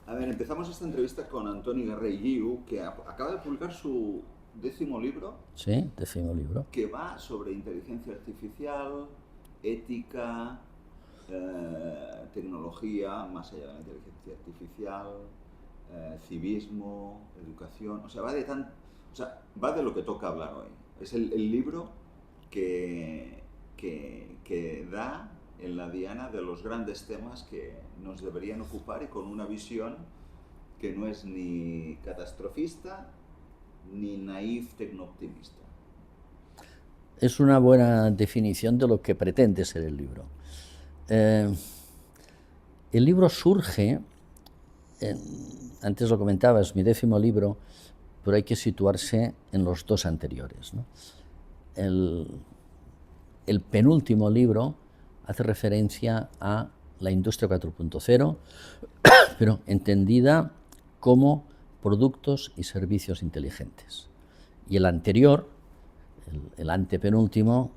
A ver, empezamos esta entrevista con Antoni Garrey Guiu, que acaba de publicar su 10º libro, Sí, 10º libro. que va sobre inteligencia artificial, ética, tecnología, más allá de la inteligencia artificial, civismo, educación. O sea, va de lo que toca hablar hoy. Es el libro que da en la diana de los grandes temas que nos deberían ocupar y con una visión que no es ni catastrofista ni naif tecnooptimista. Es una buena definición de lo que pretende ser el libro. El libro surge, antes lo comentabas, mi 10º libro, pero hay que situarse en los dos anteriores, ¿no? El penúltimo libro hace referencia a la industria 4.0, pero entendida como productos y servicios inteligentes. Y el anterior, el antepenúltimo,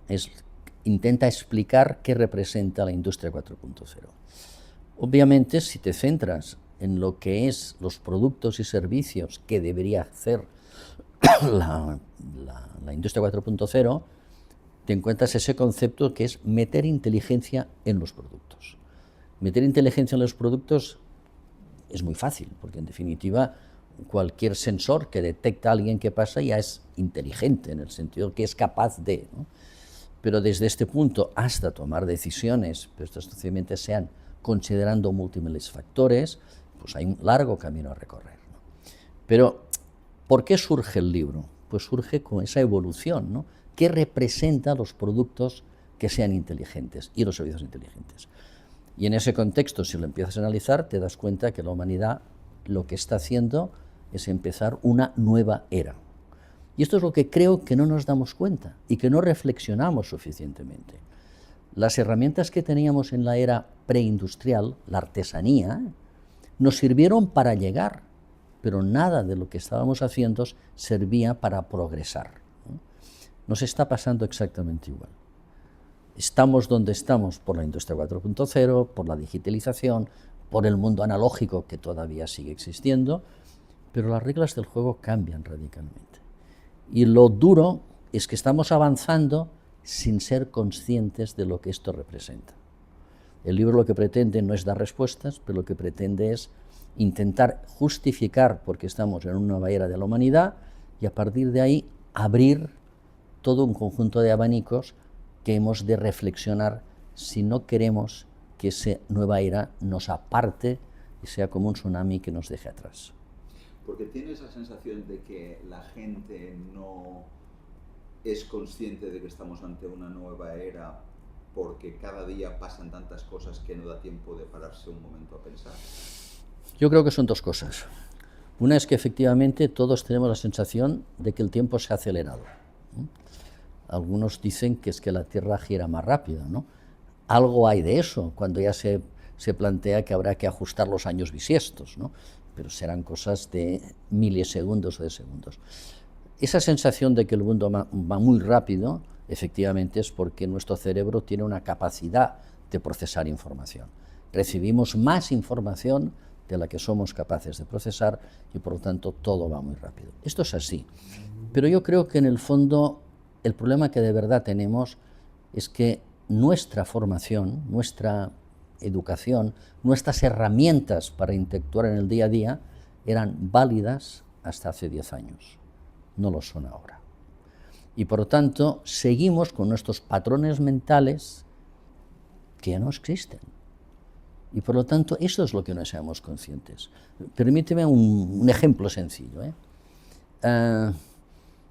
intenta explicar qué representa la industria 4.0. Obviamente, si te centras en lo que es los productos y servicios que debería hacer la industria 4.0, te encuentras ese concepto que es meter inteligencia en los productos. Meter inteligencia en los productos es muy fácil, porque en definitiva cualquier sensor que detecta a alguien que pasa ya es inteligente, en el sentido que es capaz de, ¿no? Pero desde este punto hasta tomar decisiones, pero estos sencillamente sean considerando múltiples factores, pues hay un largo camino a recorrer, ¿no? Pero, ¿por qué surge el libro? Pues surge con esa evolución, ¿no? ¿Qué representa los productos que sean inteligentes y los servicios inteligentes? Y en ese contexto, si lo empiezas a analizar, te das cuenta que la humanidad lo que está haciendo es empezar una nueva era. Y esto es lo que creo que no nos damos cuenta y que no reflexionamos suficientemente. Las herramientas que teníamos en la era preindustrial, la artesanía, nos sirvieron para llegar, pero nada de lo que estábamos haciendo servía para progresar. Nos está pasando exactamente igual. Estamos donde estamos por la industria 4.0, por la digitalización, por el mundo analógico que todavía sigue existiendo, pero las reglas del juego cambian radicalmente. Y lo duro es que estamos avanzando sin ser conscientes de lo que esto representa. El libro lo que pretende no es dar respuestas, pero lo que pretende es intentar justificar por qué estamos en una nueva era de la humanidad y a partir de ahí abrir todo un conjunto de abanicos que hemos de reflexionar si no queremos que esa nueva era nos aparte y sea como un tsunami que nos deje atrás. Porque tiene esa sensación de que la gente no es consciente de que estamos ante una nueva era porque cada día pasan tantas cosas que no da tiempo de pararse un momento a pensar. Yo creo que son dos cosas. Una es que efectivamente todos tenemos la sensación de que el tiempo se ha acelerado. Algunos dicen que es que la Tierra gira más rápido, ¿no? Algo hay de eso, cuando ya se plantea que habrá que ajustar los años bisiestos, ¿no? Pero serán cosas de milisegundos o de segundos. Esa sensación de que el mundo va muy rápido, efectivamente es porque nuestro cerebro tiene una capacidad de procesar información. Recibimos más información de la que somos capaces de procesar y por lo tanto todo va muy rápido. Esto es así, pero yo creo que en el fondo el problema que de verdad tenemos es que nuestra formación, nuestra educación, nuestras herramientas para interactuar en el día a día eran válidas hasta hace 10 años. No lo son ahora. Y por lo tanto, seguimos con nuestros patrones mentales que ya no existen. Y por lo tanto, eso es lo que no seamos conscientes. Permíteme un ejemplo sencillo,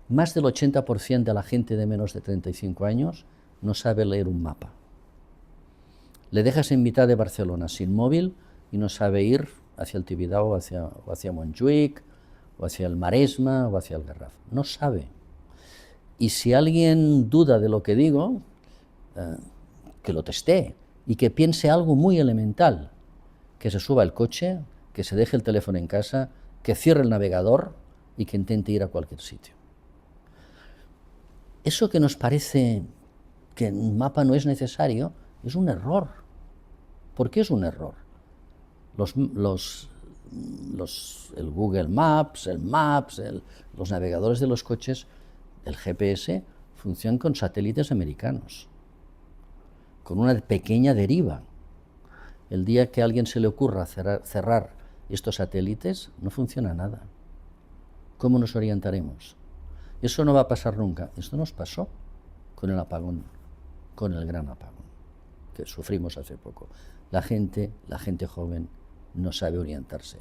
más del 80% de la gente de menos de 35 años no sabe leer un mapa. Le dejas en mitad de Barcelona sin móvil y no sabe ir hacia el Tibidabo o hacia Montjuïc, o hacia el Maresma o hacia el Garraf. No sabe. Y si alguien duda de lo que digo, que lo testee y que piense algo muy elemental, que se suba al coche, que se deje el teléfono en casa, que cierre el navegador y que intente ir a cualquier sitio. Eso que nos parece que un mapa no es necesario es un error. ¿Por qué es un error? Los el Google Maps, los navegadores de los coches, el GPS, funcionan con satélites americanos, con una pequeña deriva. El día que a alguien se le ocurra cerrar estos satélites, no funciona nada. ¿Cómo nos orientaremos? Eso no va a pasar nunca. Esto nos pasó con el apagón, con el gran apagón, que sufrimos hace poco. La gente joven no sabe orientarse.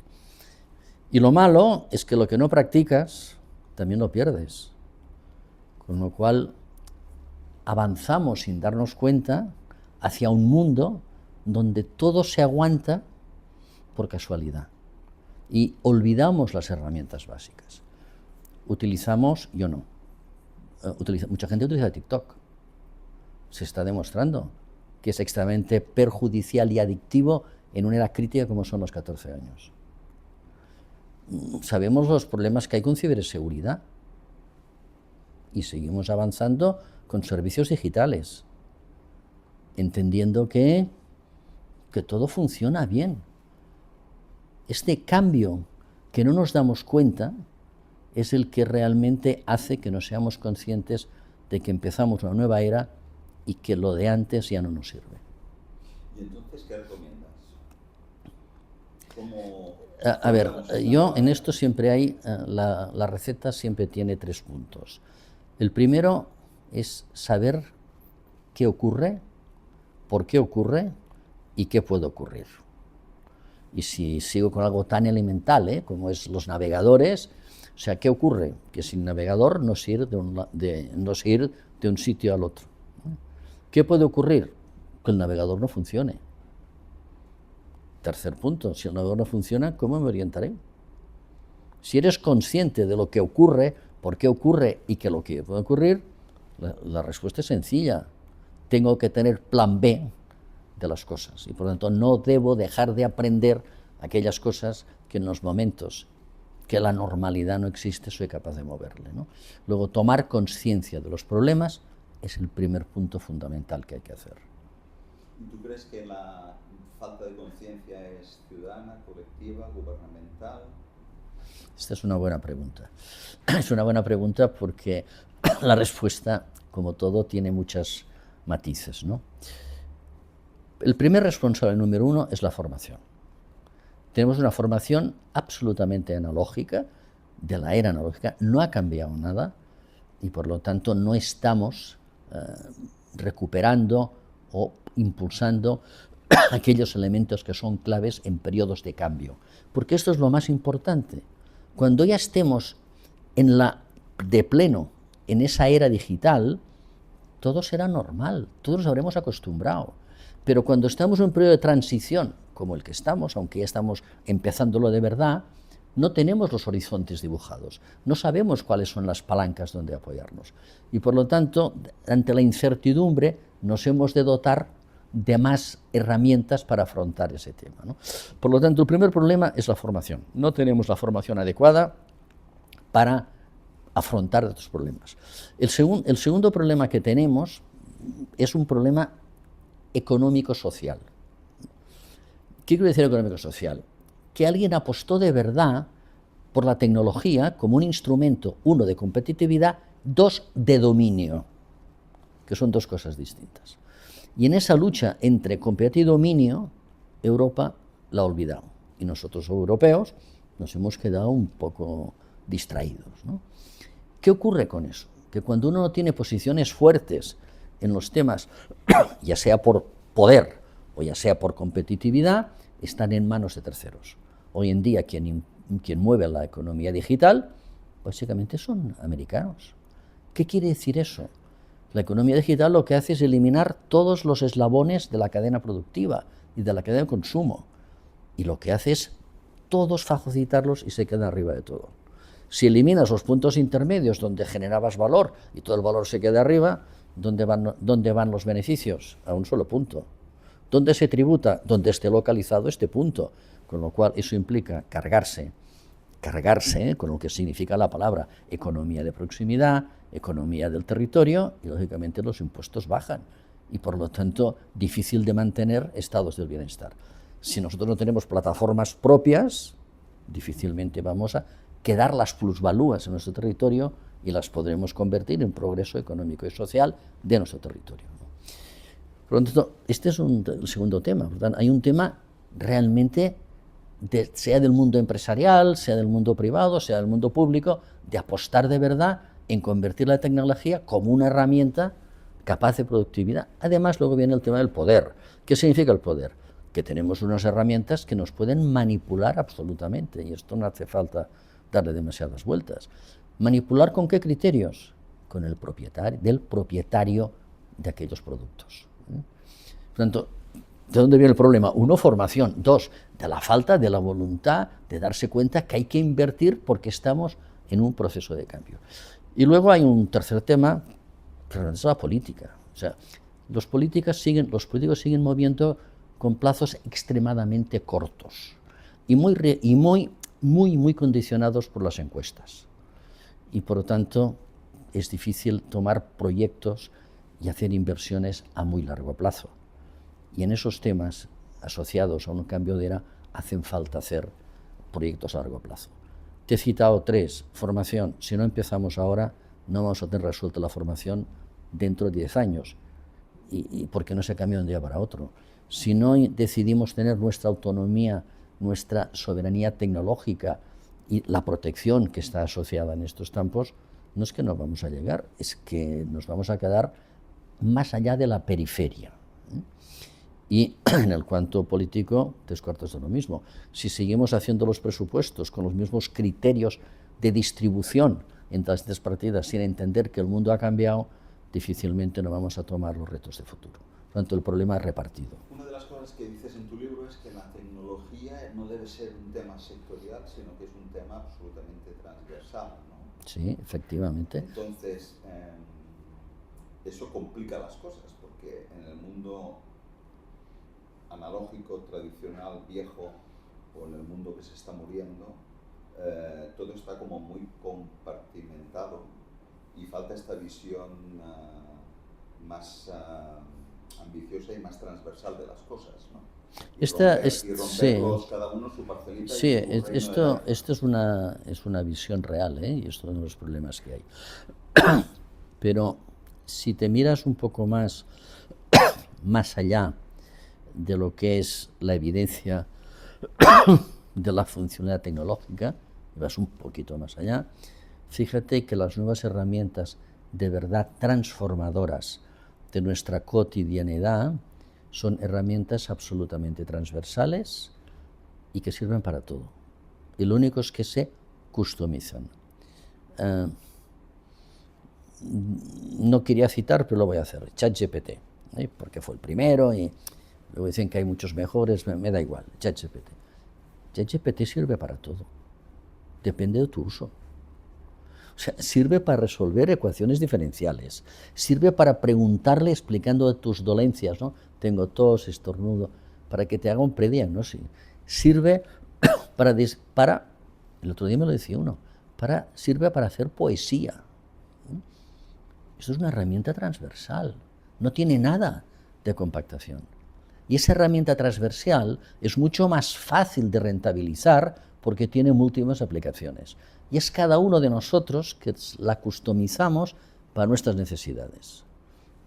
Y lo malo es que lo que no practicas, también lo pierdes. Con lo cual, avanzamos sin darnos cuenta hacia un mundo donde todo se aguanta por casualidad. Y olvidamos las herramientas básicas. Yo no. Mucha gente utiliza TikTok. Se está demostrando que es extremadamente perjudicial y adictivo en una era crítica como son los 14 años. Sabemos los problemas que hay con ciberseguridad y seguimos avanzando con servicios digitales, entendiendo que todo funciona bien. Este cambio que no nos damos cuenta es el que realmente hace que no seamos conscientes de que empezamos una nueva era y que lo de antes ya no nos sirve. ¿Y entonces qué recomiendas? A ver, yo en esto siempre hay, la receta siempre tiene 3 puntos. El primero es saber qué ocurre, por qué ocurre y qué puede ocurrir. Y si sigo con algo tan elemental, como es los navegadores, o sea, ¿qué ocurre? Que sin navegador no sé ir de un sitio al otro. ¿Qué puede ocurrir? Que el navegador no funcione. Tercer punto, si el navegador no funciona, ¿cómo me orientaré? Si eres consciente de lo que ocurre, por qué ocurre y que lo que puede ocurrir, la respuesta es sencilla. Tengo que tener plan B de las cosas y por lo tanto no debo dejar de aprender aquellas cosas que en los momentos que la normalidad no existe soy capaz de moverle, ¿no? Luego, tomar conciencia de los problemas es el primer punto fundamental que hay que hacer. ¿Tú crees que la falta de conciencia es ciudadana, colectiva, gubernamental? Esta es una buena pregunta. Es una buena pregunta porque la respuesta, como todo, tiene muchos matices, ¿no? El primer responsable número 1 es la formación. Tenemos una formación absolutamente analógica, de la era analógica, no ha cambiado nada y por lo tanto no estamos recuperando o impulsando aquellos elementos que son claves en periodos de cambio. Porque esto es lo más importante. Cuando ya estemos de pleno en esa era digital, todo será normal, todos nos habremos acostumbrado. Pero cuando estamos en un periodo de transición, como el que estamos, aunque ya estamos empezándolo de verdad, no tenemos los horizontes dibujados, no sabemos cuáles son las palancas donde apoyarnos. Y por lo tanto, ante la incertidumbre, nos hemos de dotar de más herramientas para afrontar ese tema, ¿no? Por lo tanto, el primer problema es la formación. No tenemos la formación adecuada para afrontar estos problemas. El segundo problema que tenemos es un problema económico-social. ¿Qué quiero decir económico-social? Que alguien apostó de verdad por la tecnología como un instrumento, 1, de competitividad, 2, de dominio, que son 2 cosas distintas. Y en esa lucha entre competitividad y dominio, Europa la ha olvidado. Y nosotros, europeos, nos hemos quedado un poco distraídos, ¿no? ¿Qué ocurre con eso? Que cuando uno no tiene posiciones fuertes en los temas, ya sea por poder o ya sea por competitividad, están en manos de terceros. Hoy en día quien mueve la economía digital básicamente son americanos. ¿Qué quiere decir eso? La economía digital lo que hace es eliminar todos los eslabones de la cadena productiva y de la cadena de consumo. Y lo que hace es todos fagocitarlos y se queda arriba de todo. Si eliminas los puntos intermedios donde generabas valor y todo el valor se queda arriba, ¿dónde van los beneficios? A un solo punto. ¿Dónde se tributa? Donde esté localizado este punto. Con lo cual eso implica cargarse, con lo que significa la palabra economía de proximidad, economía del territorio, y lógicamente los impuestos bajan. Y por lo tanto, difícil de mantener estados del bienestar. Si nosotros no tenemos plataformas propias, difícilmente vamos a quedar las plusvalúas en nuestro territorio y las podremos convertir en progreso económico y social de nuestro territorio, ¿no? Por lo tanto, este es el segundo tema. Por lo tanto, hay un tema realmente, sea del mundo empresarial, sea del mundo privado, sea del mundo público, de apostar de verdad en convertir la tecnología como una herramienta capaz de productividad. Además, luego viene el tema del poder. ¿Qué significa el poder? Que tenemos unas herramientas que nos pueden manipular absolutamente, y esto no hace falta darle demasiadas vueltas. ¿Manipular con qué criterios? Con el propietario de aquellos productos. Por tanto, ¿de dónde viene el problema? Uno, formación. Dos, de la falta de la voluntad de darse cuenta que hay que invertir porque estamos en un proceso de cambio. Y luego hay un tercer tema, que es la política. O sea, los políticos siguen moviendo con plazos extremadamente cortos y muy condicionados por las encuestas. Y por lo tanto, es difícil tomar proyectos y hacer inversiones a muy largo plazo. Y en esos temas asociados a un cambio de era hacen falta hacer proyectos a largo plazo. Te he citado 3, formación. Si no empezamos ahora, no vamos a tener resuelta la formación dentro de 10 años, y porque no se cambia de un día para otro. Si no decidimos tener nuestra autonomía, nuestra soberanía tecnológica y la protección que está asociada en estos campos, no es que no vamos a llegar, es que nos vamos a quedar más allá de la periferia. Y en el cuanto político, 3/4 de lo mismo. Si seguimos haciendo los presupuestos con los mismos criterios de distribución entre las 3 partidas sin entender que el mundo ha cambiado, difícilmente no vamos a tomar los retos de futuro. Por lo tanto, el problema es repartido. Una de las cosas que dices en tu libro es que la tecnología no debe ser un tema sectorial, sino que es un tema absolutamente transversal, ¿no? Sí, efectivamente. Entonces, eso complica las cosas, porque en el mundo analógico, tradicional, viejo, o en el mundo que se está muriendo, todo está como muy compartimentado y falta esta visión más ambiciosa y más transversal de las cosas, ¿no? Y romperlos, cada uno su parcelita. Sí, y su esto es una visión real, ¿eh? Y esto es uno de los problemas que hay. Pero si te miras un poco más allá de lo que es la evidencia de la funcionalidad tecnológica, y vas un poquito más allá, fíjate que las nuevas herramientas de verdad transformadoras de nuestra cotidianidad son herramientas absolutamente transversales y que sirven para todo. Y lo único es que se customizan. No quería citar, pero lo voy a hacer. ChatGPT, porque fue el primero y luego dicen que hay muchos mejores, me da igual. ChatGPT. ChatGPT sirve para todo. Depende de tu uso. O sea, sirve para resolver ecuaciones diferenciales, sirve para preguntarle explicando tus dolencias, ¿no? Tengo tos, estornudo, para que te haga un prediagnóstico. Sirve para, el otro día me lo decía uno, sirve para hacer poesía. Esto es una herramienta transversal, no tiene nada de compactación. Y esa herramienta transversal es mucho más fácil de rentabilizar porque tiene múltiples aplicaciones. Y es cada uno de nosotros que la customizamos para nuestras necesidades.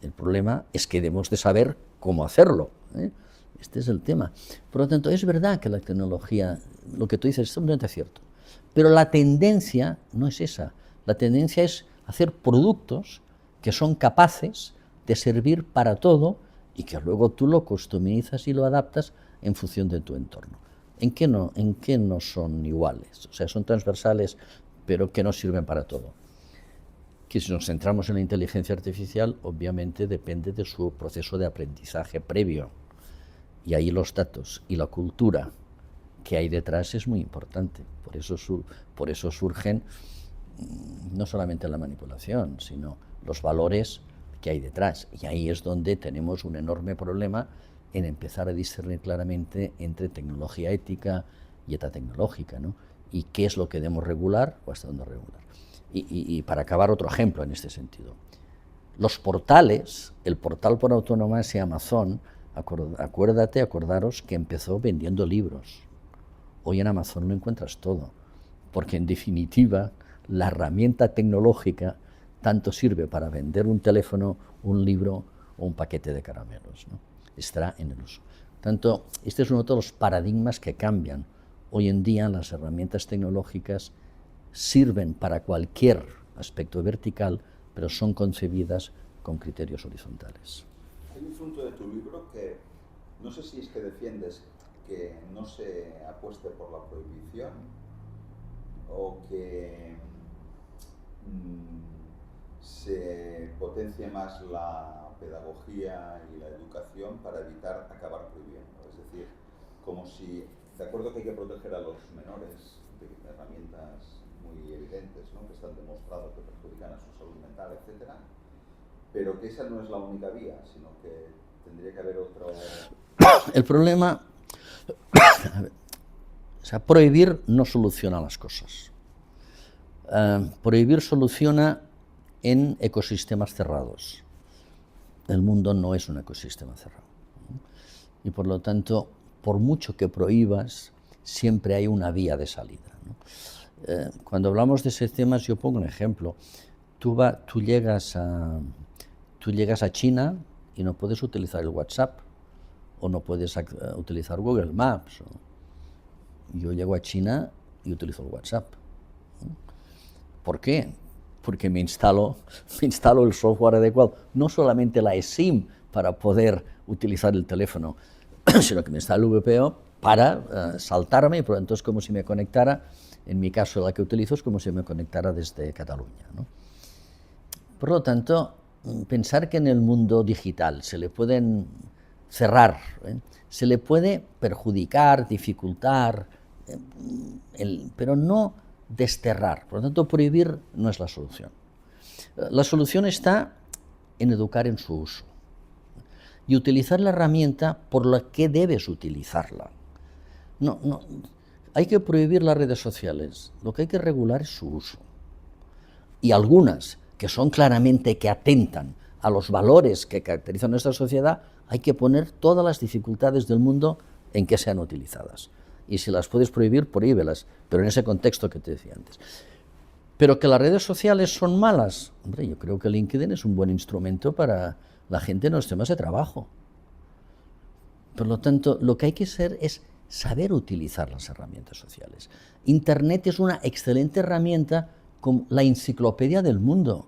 El problema es que debemos de saber cómo hacerlo, ¿eh? Este es el tema. Por lo tanto, es verdad que la tecnología, lo que tú dices, es totalmente cierto. Pero la tendencia no es esa. La tendencia es hacer productos que son capaces de servir para todo y que luego tú lo customizas y lo adaptas en función de tu entorno. ¿En qué no son iguales? O sea, son transversales, pero que no sirven para todo. Que si nos centramos en la inteligencia artificial, obviamente depende de su proceso de aprendizaje previo. Y ahí los datos y la cultura que hay detrás es muy importante. Por eso surgen no solamente la manipulación, sino los valores que hay detrás. Y ahí es donde tenemos un enorme problema en empezar a discernir claramente entre tecnología ética y ética tecnológica, ¿no? Y qué es lo que debemos regular o hasta dónde regular. Y para acabar, otro ejemplo en este sentido. Los portales, el portal por antonomasia Amazon, acordaros que empezó vendiendo libros. Hoy en Amazon lo encuentras todo, porque en definitiva la herramienta tecnológica tanto sirve para vender un teléfono, un libro o un paquete de caramelos, ¿no? Estará en el uso. Tanto, este es uno de los paradigmas que cambian. Hoy en día las herramientas tecnológicas sirven para cualquier aspecto vertical, pero son concebidas con criterios horizontales. Hay un punto de tu libro que no sé si es que defiendes que no se apueste por la prohibición o que se potencie más la pedagogía y la educación para evitar acabar prohibiendo. Es decir, como si, de acuerdo que hay que proteger a los menores de herramientas muy evidentes, ¿no?, que están demostrados que perjudican a su salud mental, etcétera, pero que esa no es la única vía, sino que tendría que haber otro... El problema... O sea, prohibir no soluciona las cosas. Prohibir soluciona en ecosistemas cerrados. El mundo no es un ecosistema cerrado. Y por lo tanto, por mucho que prohíbas, siempre hay una vía de salida, ¿no? Cuando hablamos de esos temas, yo pongo un ejemplo. Tú llegas a China y no puedes utilizar el WhatsApp, o no puedes utilizar Google Maps. Yo llego a China y utilizo el WhatsApp. ¿Por qué? Porque me instalo el software adecuado, no solamente la eSIM para poder utilizar el teléfono, sino que me instalo el VPO para saltarme, y por lo tanto es como si me conectara, en mi caso la que utilizo es como si me conectara desde Cataluña, ¿no? Por lo tanto, pensar que en el mundo digital se le pueden cerrar, se le puede perjudicar, dificultar, pero no desterrar. Por lo tanto, prohibir no es la solución. La solución está en educar en su uso y utilizar la herramienta por la que debes utilizarla. No, hay que prohibir las redes sociales, lo que hay que regular es su uso. Y algunas que son claramente que atentan a los valores que caracterizan nuestra sociedad, hay que poner todas las dificultades del mundo en que sean utilizadas. Y si las puedes prohibir, prohíbelas, pero en ese contexto que te decía antes. Pero que las redes sociales son malas, hombre, yo creo que LinkedIn es un buen instrumento para la gente en los temas de trabajo. Por lo tanto, lo que hay que hacer es saber utilizar las herramientas sociales. Internet es una excelente herramienta como la enciclopedia del mundo.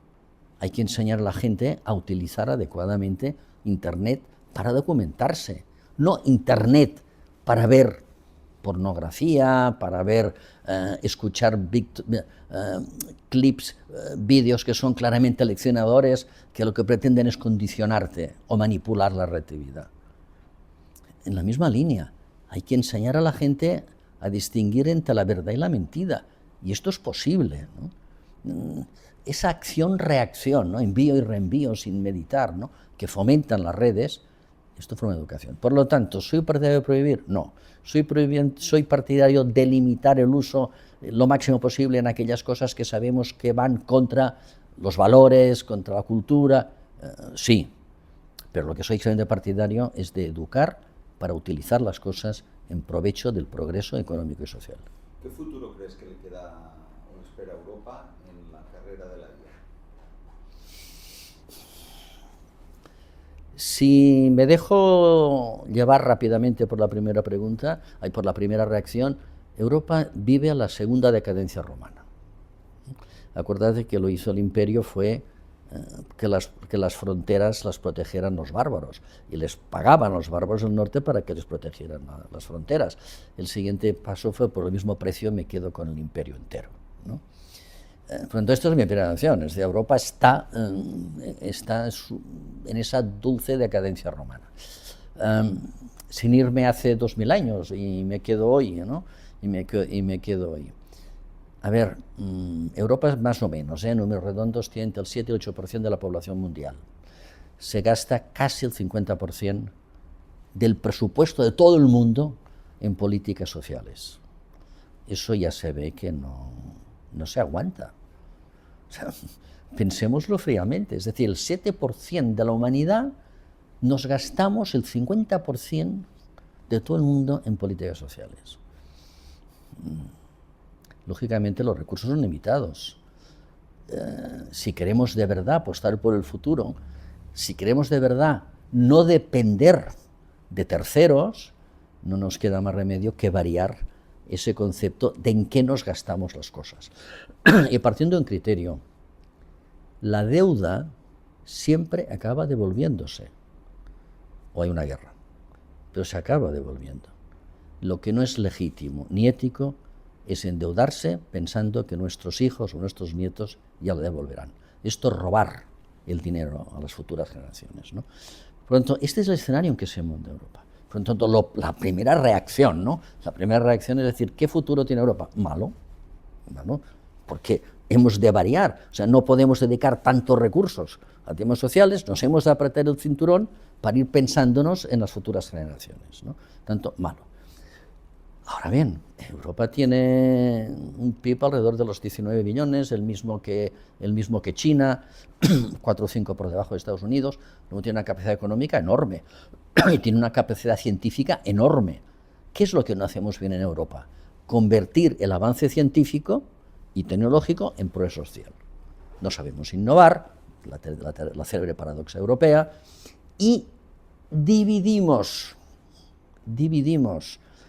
Hay que enseñar a la gente a utilizar adecuadamente Internet para documentarse, no Internet para ver pornografía, para ver, escuchar clips, vídeos que son claramente leccionadores, que lo que pretenden es condicionarte o manipular la reactividad. En la misma línea, hay que enseñar a la gente a distinguir entre la verdad y la mentira, y esto es posible, ¿no? Esa acción-reacción, ¿no?, envío y reenvío sin meditar, ¿no?, que fomentan las redes, esto forma educación. Por lo tanto, ¿soy partidario de prohibir? No. ¿Soy partidario de limitar el uso lo máximo posible en aquellas cosas que sabemos que van contra los valores, contra la cultura? Sí. Pero lo que soy excelente partidario es de educar para utilizar las cosas en provecho del progreso económico y social. ¿Qué futuro crees que le queda o espera a Europa en la carrera de la IA? Si me dejo llevar rápidamente por la primera pregunta, por la primera reacción, Europa vive a la segunda decadencia romana. Acuérdate que lo hizo el imperio fue que las fronteras las protegieran los bárbaros, y les pagaban los bárbaros del norte para que les protegieran las fronteras. El siguiente paso fue, por el mismo precio me quedo con el imperio entero, ¿no? Por lo tanto, esto es mi primera noción, es de Europa está en esa dulce decadencia romana. Sin irme hace 2000 años, y me quedo hoy, ¿no? Y me quedo hoy. A ver, Europa es más o menos, en números redondos, tiene entre el 7 y el 8% de la población mundial. Se gasta casi el 50% del presupuesto de todo el mundo en políticas sociales. Eso ya se ve que no se aguanta. O sea, pensémoslo fríamente, es decir, el 7% de la humanidad nos gastamos el 50% de todo el mundo en políticas sociales. Lógicamente los recursos son limitados. Si queremos de verdad apostar por el futuro, si queremos de verdad no depender de terceros, no nos queda más remedio que variar ese concepto de en qué nos gastamos las cosas. Y partiendo de un criterio, la deuda siempre acaba devolviéndose, o hay una guerra, pero se acaba devolviendo. Lo que no es legítimo ni ético es endeudarse pensando que nuestros hijos o nuestros nietos ya lo devolverán. Esto es robar el dinero a las futuras generaciones, ¿no? Por lo tanto, este es el escenario en que se mueve Europa. Por lo tanto, la primera reacción, ¿no? La primera reacción es decir, ¿qué futuro tiene Europa? Malo, malo, porque hemos de variar, o sea, no podemos dedicar tantos recursos a temas sociales, nos hemos de apretar el cinturón para ir pensándonos en las futuras generaciones, ¿no? Tanto, malo. Ahora bien, Europa tiene un PIB alrededor de los 19 billones, el mismo que China, 4 o 5 por debajo de Estados Unidos, luego tiene una capacidad económica enorme y tiene una capacidad científica enorme. ¿Qué es lo que no hacemos bien en Europa? Convertir el avance científico y tecnológico en progreso social. No sabemos innovar, la célebre paradoja europea, y dividimos.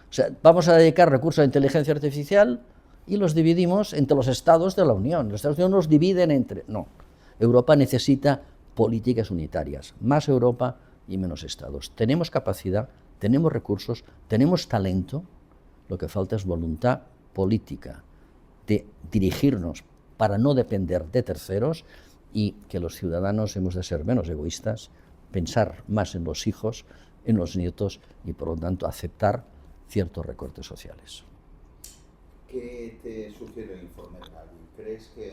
O sea, vamos a dedicar recursos a la inteligencia artificial y los dividimos entre los estados de la Unión. Los estados de la Unión los dividen entre... No, Europa necesita políticas unitarias, más Europa y menos estados. Tenemos capacidad, tenemos recursos, tenemos talento, lo que falta es voluntad política de dirigirnos para no depender de terceros y que los ciudadanos hemos de ser menos egoístas, pensar más en los hijos, en los nietos y por lo tanto aceptar ciertos recortes sociales. ¿Qué te sugiere el informe Draghi? ¿Crees que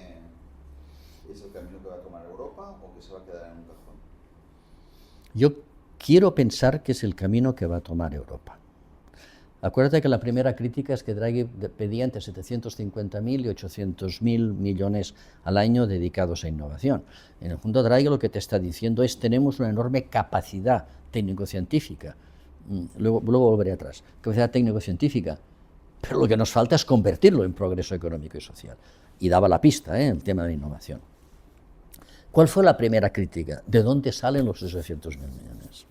es el camino que va a tomar Europa o que se va a quedar en un cajón? Yo quiero pensar que es el camino que va a tomar Europa. Acuérdate que la primera crítica es que Draghi pedía entre 750.000 y 800.000 millones al año dedicados a innovación. En el fondo, Draghi lo que te está diciendo es tenemos una enorme capacidad técnico-científica. Luego volveré atrás. Capacidad técnico-científica. Pero lo que nos falta es convertirlo en progreso económico y social. Y daba la pista, el tema de la innovación. ¿Cuál fue la primera crítica? ¿De dónde salen los 800.000 millones?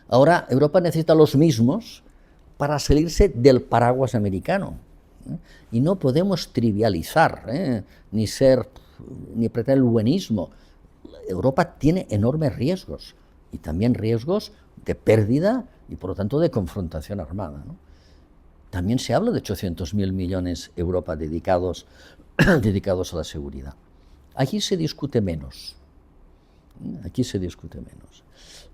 Ahora Europa necesita los mismos para salirse del paraguas americano. Y no podemos trivializar, ni pretender el buenismo. Europa tiene enormes riesgos, y también riesgos de pérdida y por lo tanto de confrontación armada, ¿no? También se habla de 800.000 millones Europa dedicados a la seguridad. Aquí se discute menos.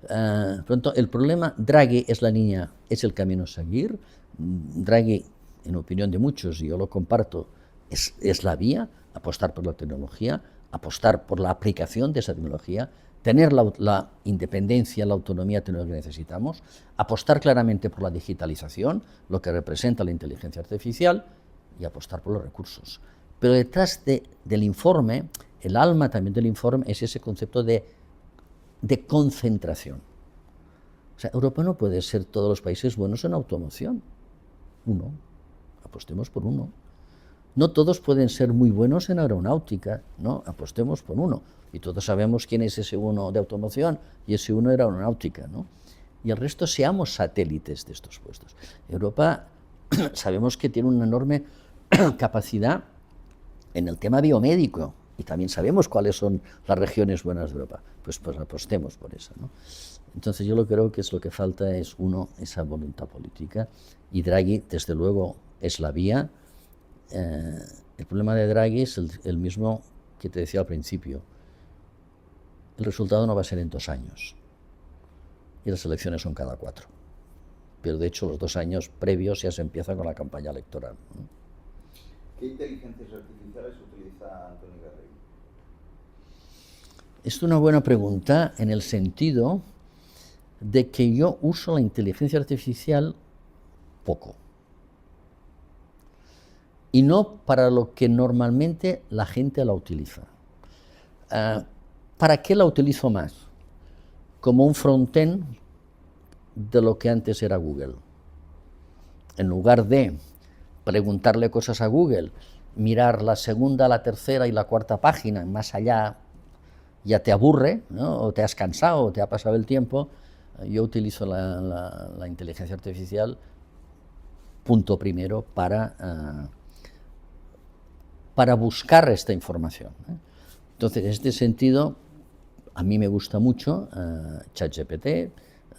Por lo tanto, el problema, Draghi es la línea, es el camino a seguir. Draghi, en opinión de muchos, y yo lo comparto, es la vía, apostar por la tecnología, apostar por la aplicación de esa tecnología, tener la independencia, la autonomía tecnológica que necesitamos, apostar claramente por la digitalización, lo que representa la inteligencia artificial, y apostar por los recursos. Pero detrás del informe, el alma también del informe es ese concepto de concentración. O sea, Europa no puede ser todos los países buenos en automoción. Uno, apostemos por uno. No todos pueden ser muy buenos en aeronáutica, no, apostemos por uno. Y todos sabemos quién es ese uno de automoción y ese uno era aeronáutica, ¿no? Y el resto seamos satélites de estos puestos. Europa sabemos que tiene una enorme capacidad en el tema biomédico y también sabemos cuáles son las regiones buenas de Europa. Pues apostemos por eso, ¿no? Entonces yo creo que es lo que falta es, uno, esa voluntad política, y Draghi, desde luego, es la vía. El problema de Draghi es el mismo que te decía al principio. El resultado no va a ser en 2 años, y las elecciones son cada 4. Pero de hecho los 2 años previos ya se empieza con la campaña electoral, ¿no? ¿Qué inteligencias artificiales utiliza Antonio Garriga? Es una buena pregunta en el sentido de que yo uso la inteligencia artificial poco. Y no para lo que normalmente la gente la utiliza. ¿Para qué la utilizo más? Como un frontend de lo que antes era Google. En lugar de preguntarle cosas a Google, mirar la segunda, la tercera y la cuarta página, más allá ya te aburre, ¿no? O te has cansado, o te ha pasado el tiempo. Yo utilizo la inteligencia artificial, punto primero, para buscar esta información, ¿eh? Entonces, en este sentido, a mí me gusta mucho ChatGPT,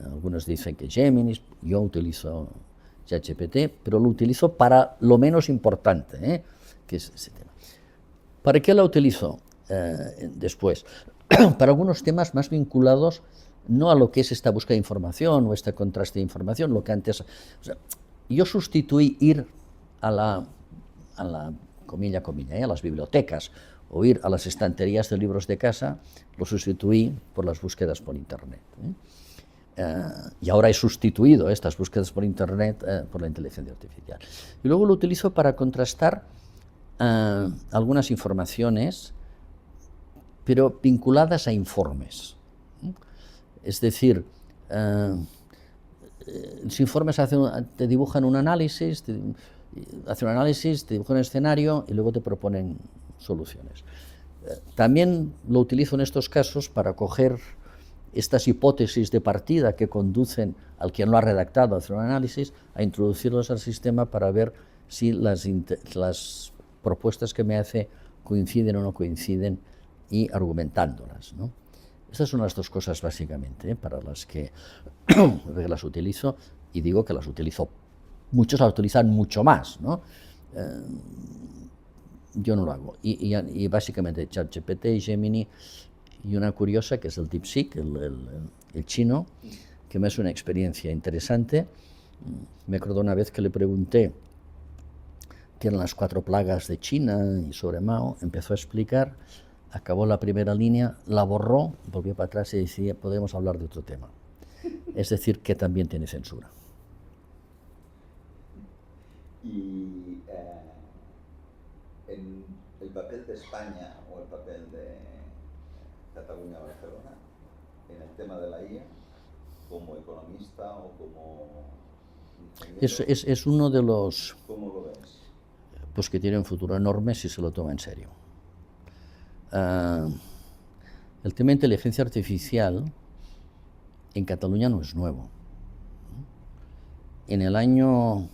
algunos dicen que Gemini, yo utilizo ChatGPT, pero lo utilizo para lo menos importante, ¿eh? Que es ese tema. ¿Para qué lo utilizo después? Para algunos temas más vinculados no a lo que es esta búsqueda de información o este contraste de información, lo que antes... O sea, yo sustituí ir a la comilla, a las bibliotecas o ir a las estanterías de libros de casa, lo sustituí por las búsquedas por Internet, ¿eh? Y ahora he sustituido estas búsquedas por Internet por la inteligencia artificial. Y luego lo utilizo para contrastar algunas informaciones, pero vinculadas a informes. Es decir, los informes te dibujan un análisis, te dibujan un escenario y luego te proponen soluciones. También lo utilizo en estos casos para coger estas hipótesis de partida que conducen al quien lo ha redactado a hacer un análisis, a introducirlos al sistema para ver si las propuestas que me hace coinciden o no coinciden, y argumentándolas, ¿no? Estas son las dos cosas básicamente, para las que las utilizo, y digo que las utilizo, muchos las utilizan mucho más, ¿no? Yo no lo hago. Y básicamente ChatGPT, Gemini y una curiosa que es el DeepSeek, el chino, que me es una experiencia interesante. Me acuerdo una vez que le pregunté qué eran las 4 plagas de China y sobre Mao, empezó a explicar, acabó la primera línea, la borró, volvió para atrás y decía, podemos hablar de otro tema. Es decir, que también tiene censura. Y en el papel de España o el papel de Cataluña-Barcelona en el tema de la IA, como economista o como ingeniero, es uno de los... ¿cómo lo ves? Pues que tiene un futuro enorme si se lo toma en serio. El tema de inteligencia artificial en Cataluña no es nuevo. En el año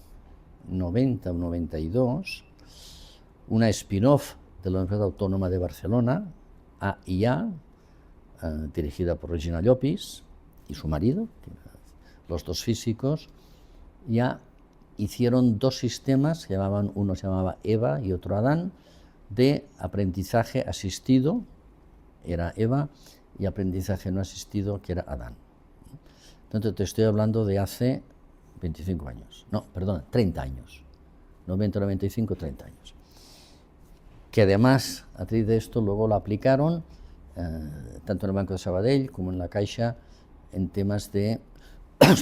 90 o 92, una spin-off de la Universidad Autónoma de Barcelona, AIA, dirigida por Regina Llopis y su marido, los dos físicos, ya hicieron 2 sistemas, uno se llamaba EVA y otro Adán, de aprendizaje asistido, era EVA, y aprendizaje no asistido, que era Adán. Entonces te estoy hablando de hace 25 años, no, perdona, 30 años, 90, 95, 30 años. Que además, a través de esto, luego lo aplicaron, tanto en el Banco de Sabadell como en la Caixa, en temas de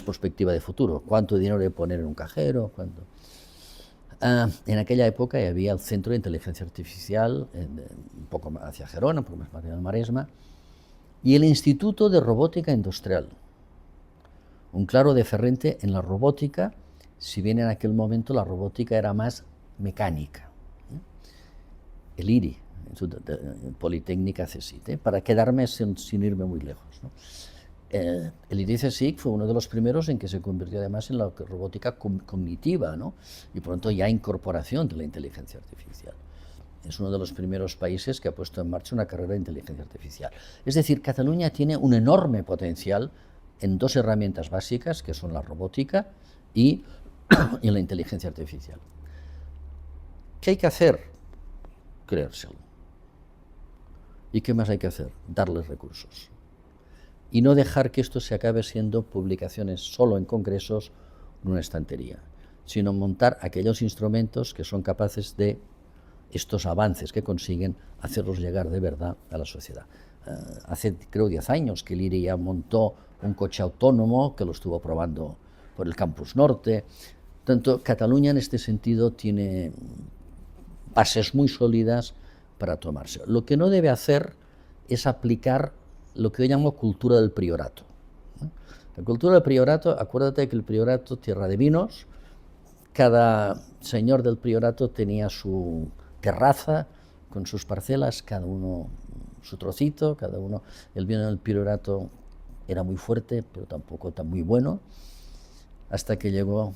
perspectiva de futuro. ¿Cuánto dinero le poner en un cajero? ¿Cuánto? En aquella época había el Centro de Inteligencia Artificial, un poco más hacia Gerona, un poco más hacia el Maresma, y el Instituto de Robótica Industrial. Un claro deferente en la robótica, si bien en aquel momento la robótica era más mecánica. El IRI, Politécnica CSIC, para quedarme sin irme muy lejos, ¿no? El IRI CSIC fue uno de los primeros en que se convirtió además en la robótica cognitiva, ¿no? Y pronto ya incorporación de la inteligencia artificial. Es uno de los primeros países que ha puesto en marcha una carrera de inteligencia artificial. Es decir, Cataluña tiene un enorme potencial en 2 herramientas básicas, que son la robótica y la inteligencia artificial. ¿Qué hay que hacer? Creérselo. ¿Y qué más hay que hacer? Darles recursos. Y no dejar que esto se acabe siendo publicaciones solo en congresos o en una estantería, sino montar aquellos instrumentos que son capaces de estos avances que consiguen hacerlos llegar de verdad a la sociedad. Hace, creo, 10 años que el IRI ya montó un coche autónomo que lo estuvo probando por el Campus Norte. Tanto Cataluña en este sentido tiene bases muy sólidas para tomarse. Lo que no debe hacer es aplicar lo que yo llamo cultura del priorato. La cultura del priorato, acuérdate que el priorato, tierra de vinos, cada señor del priorato tenía su terraza con sus parcelas, cada uno su trocito, cada uno. El vino del priorato era muy fuerte, pero tampoco tan muy bueno, hasta que llegó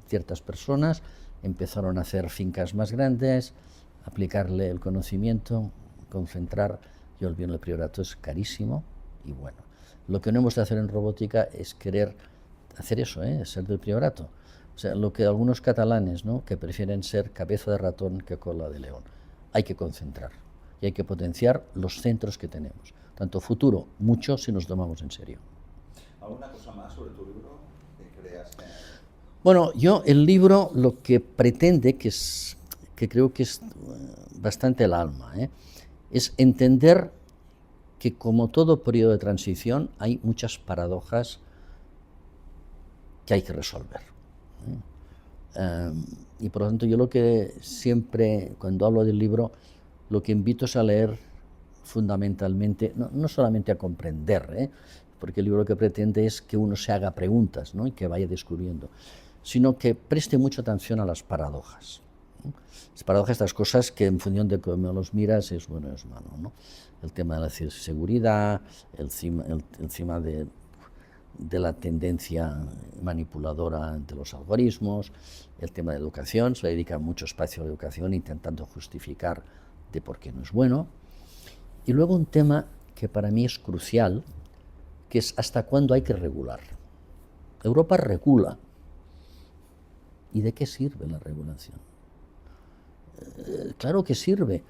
ciertas personas, empezaron a hacer fincas más grandes, aplicarle el conocimiento, concentrar. Yo el vino del priorato es carísimo y bueno. Lo que no hemos de hacer en robótica es querer hacer eso, ser del priorato. O sea, lo que algunos catalanes, ¿no?, que prefieren ser cabeza de ratón que cola de león. Hay que concentrar y hay que potenciar los centros que tenemos. Tanto futuro, mucho si nos tomamos en serio. ¿Alguna cosa más sobre tu libro que creas que... Bueno, el libro lo que pretende, que creo que es bastante el alma, es entender que como todo periodo de transición hay muchas paradojas que hay que resolver. Y por lo tanto yo lo que siempre, cuando hablo del libro, lo que invito es a leer fundamentalmente, no solamente a comprender, porque el libro lo que pretende es que uno se haga preguntas, ¿no?, y que vaya descubriendo, sino que preste mucha atención a las paradojas. Las paradojas, estas cosas que en función de cómo los miras es bueno o es malo, ¿no? El tema de la ciberseguridad, el tema de la tendencia manipuladora de los algoritmos, el tema de educación, se le dedica mucho espacio a la educación intentando justificar de por qué no es bueno. Y luego un tema que para mí es crucial, que es hasta cuándo hay que regular. Europa regula. ¿Y de qué sirve la regulación? Claro que sirve,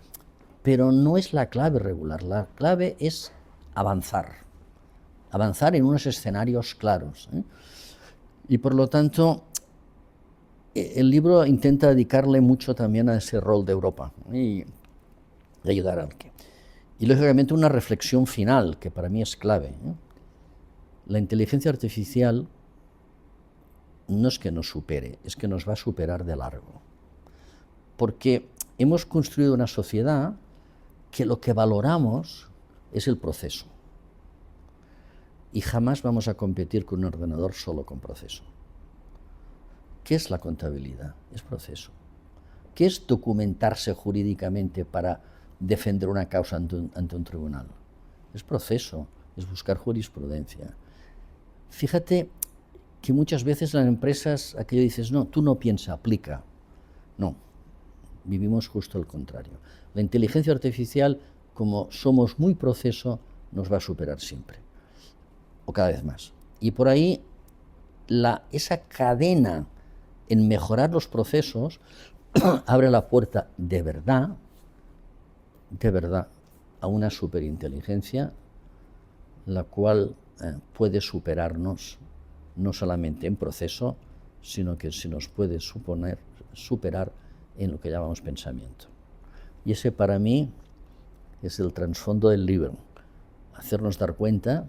pero no es la clave regular. La clave es avanzar en unos escenarios claros. Y por lo tanto, el libro intenta dedicarle mucho también a ese rol de Europa y de ayudar al que. Y lógicamente una reflexión final, que para mí es clave. La inteligencia artificial no es que nos supere, es que nos va a superar de largo. Porque hemos construido una sociedad que lo que valoramos es el proceso. Y jamás vamos a competir con un ordenador solo con proceso. ¿Qué es la contabilidad? Es proceso. ¿Qué es documentarse jurídicamente para defender una causa ante un tribunal? Es proceso, es buscar jurisprudencia. Fíjate que muchas veces en las empresas aquello dices, no, tú no piensa, aplica. No, vivimos justo al contrario. La inteligencia artificial, como somos muy proceso, nos va a superar siempre, o cada vez más. Y por ahí, esa cadena en mejorar los procesos abre la puerta de verdad, a una superinteligencia, la cual puede superarnos no solamente en proceso, sino que se nos puede superar en lo que llamamos pensamiento. Y ese para mí es el trasfondo del libro, hacernos dar cuenta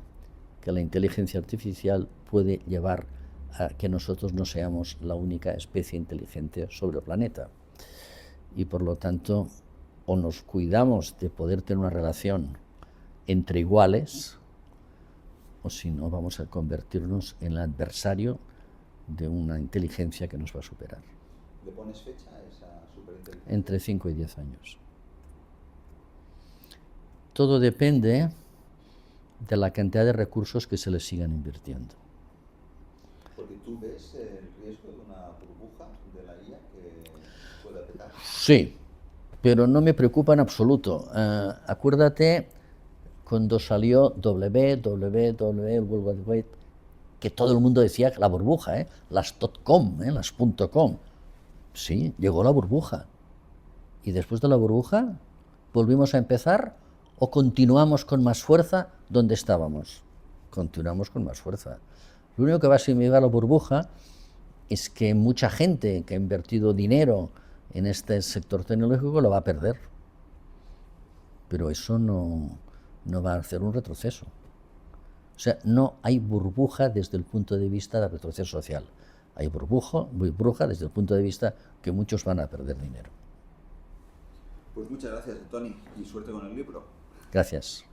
que la inteligencia artificial puede llevar a que nosotros no seamos la única especie inteligente sobre el planeta. Y por lo tanto, o nos cuidamos de poder tener una relación entre iguales, o si no, vamos a convertirnos en el adversario de una inteligencia que nos va a superar. ¿Le pones fecha a esa superinteligencia? Entre 5 y 10 años. Todo depende de la cantidad de recursos que se le sigan invirtiendo. Porque tú ves el riesgo de una burbuja de la IA que pueda petar. Sí, pero no me preocupa en absoluto. Acuérdate cuando salió el World Wide Web, que todo el mundo decía que la burbuja, las .com, las .com. Sí, llegó la burbuja. ¿Y después de la burbuja volvimos a empezar o continuamos con más fuerza donde estábamos? Continuamos con más fuerza. Lo único que va a significar la burbuja es que mucha gente que ha invertido dinero en este sector tecnológico lo va a perder. Pero eso no va a hacer un retroceso. O sea, no hay burbuja desde el punto de vista del retroceso social. Hay burbuja desde el punto de vista que muchos van a perder dinero. Pues muchas gracias, Toni, y suerte con el libro. Gracias.